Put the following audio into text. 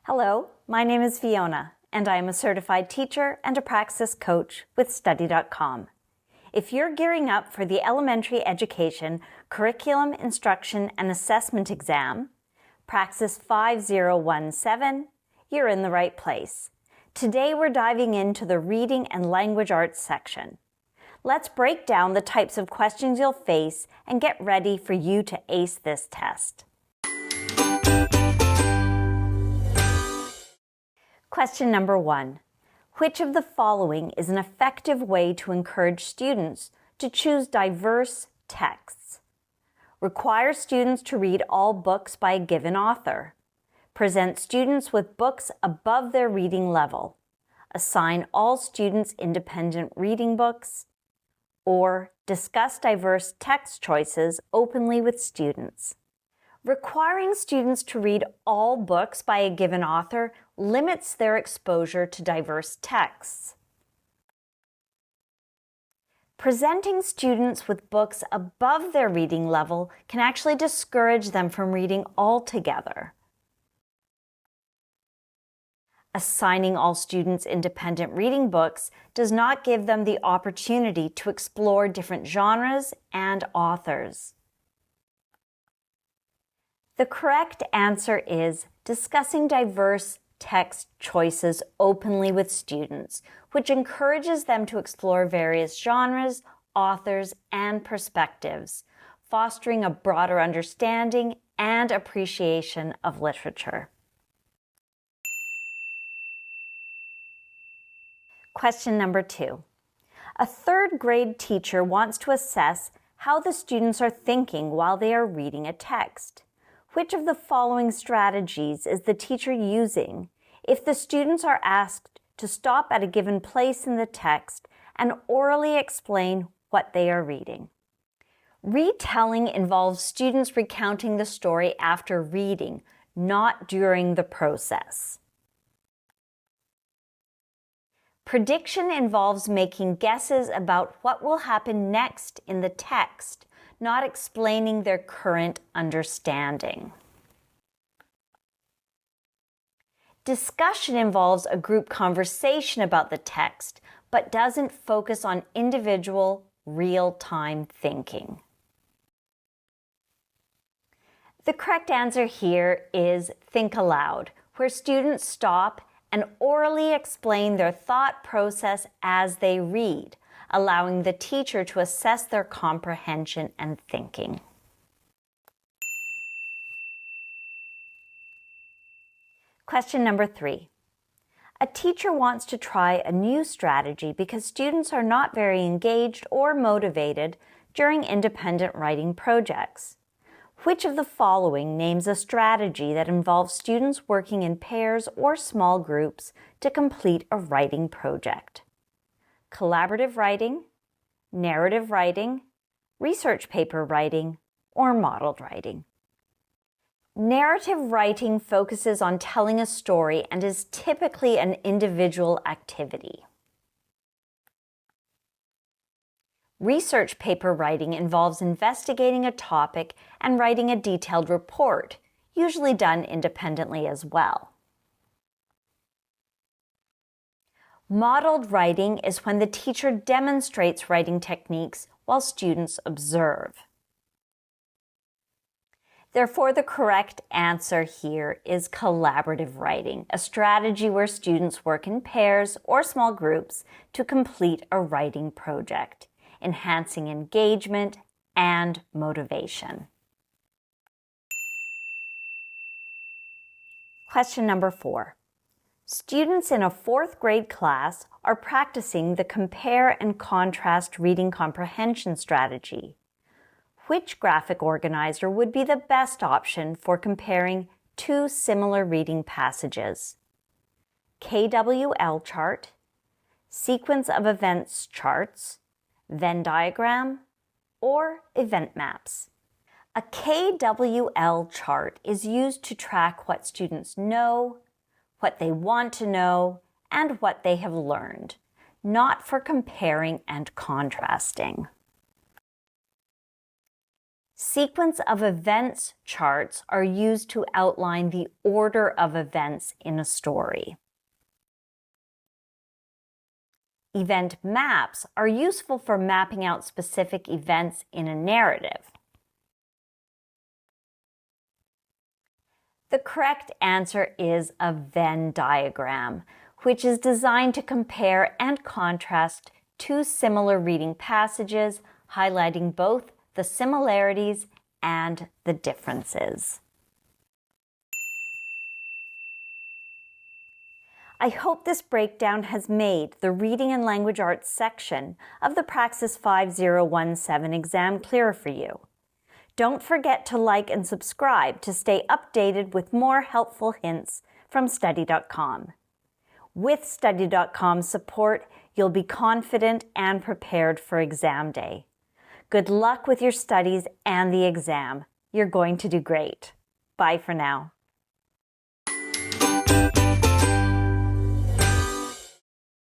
Hello, my name is Fiona, and I am a certified teacher and a Praxis coach with Study.com. If you're gearing up for the Elementary Education Curriculum, Instruction, and Assessment exam, Praxis 5017, you're in the right place. Today we're diving into the Reading and Language Arts section. Let's break down the types of questions you'll face and get ready for you to ace this test. Question number 1. Which of the following is an effective way to encourage students to choose diverse texts? Require students to read all books by a given author. Present students with books above their reading level. Assign all students independent reading books. Or discuss diverse text choices openly with students. Requiring students to read all books by a given author limits their exposure to diverse texts. Presenting students with books above their reading level can actually discourage them from reading altogether. Assigning all students independent reading books does not give them the opportunity to explore different genres and authors. The correct answer is discussing diverse text choices openly with students, which encourages them to explore various genres, authors, and perspectives, fostering a broader understanding and appreciation of literature. Question number 2. A third grade teacher wants to assess how the students are thinking while they are reading a text. Which of the following strategies is the teacher using if the students are asked to stop at a given place in the text and orally explain what they are reading? Retelling involves students recounting the story after reading, not during the process. Prediction involves making guesses about what will happen next in the text, not explaining their current understanding. Discussion involves a group conversation about the text, but doesn't focus on individual, real-time thinking. The correct answer here is think aloud, where students stop and orally explain their thought process as they read, allowing the teacher to assess their comprehension and thinking. Question number 3. A teacher wants to try a new strategy because students are not very engaged or motivated during independent writing projects. Which of the following names a strategy that involves students working in pairs or small groups to complete a writing project? Collaborative writing, narrative writing, research paper writing, or modeled writing? Narrative writing focuses on telling a story and is typically an individual activity. Research paper writing involves investigating a topic and writing a detailed report, usually done independently as well. Modeled writing is when the teacher demonstrates writing techniques while students observe. Therefore, the correct answer here is collaborative writing, a strategy where students work in pairs or small groups to complete a writing project, enhancing engagement and motivation. Question number 4. Students in a 4th grade class are practicing the compare and contrast reading comprehension strategy. Which graphic organizer would be the best option for comparing two similar reading passages? KWL chart, sequence of events charts, Venn diagram, or event maps? A KWL chart is used to track what students know, what they want to know, and what they have learned, not for comparing and contrasting. Sequence of events charts are used to outline the order of events in a story. Event maps are useful for mapping out specific events in a narrative. The correct answer is a Venn diagram, which is designed to compare and contrast two similar reading passages, highlighting both the similarities and the differences. I hope this breakdown has made the Reading and Language Arts section of the Praxis 5017 exam clearer for you. Don't forget to like and subscribe to stay updated with more helpful hints from Study.com. With Study.com's support, you'll be confident and prepared for exam day. Good luck with your studies and the exam. You're going to do great. Bye for now.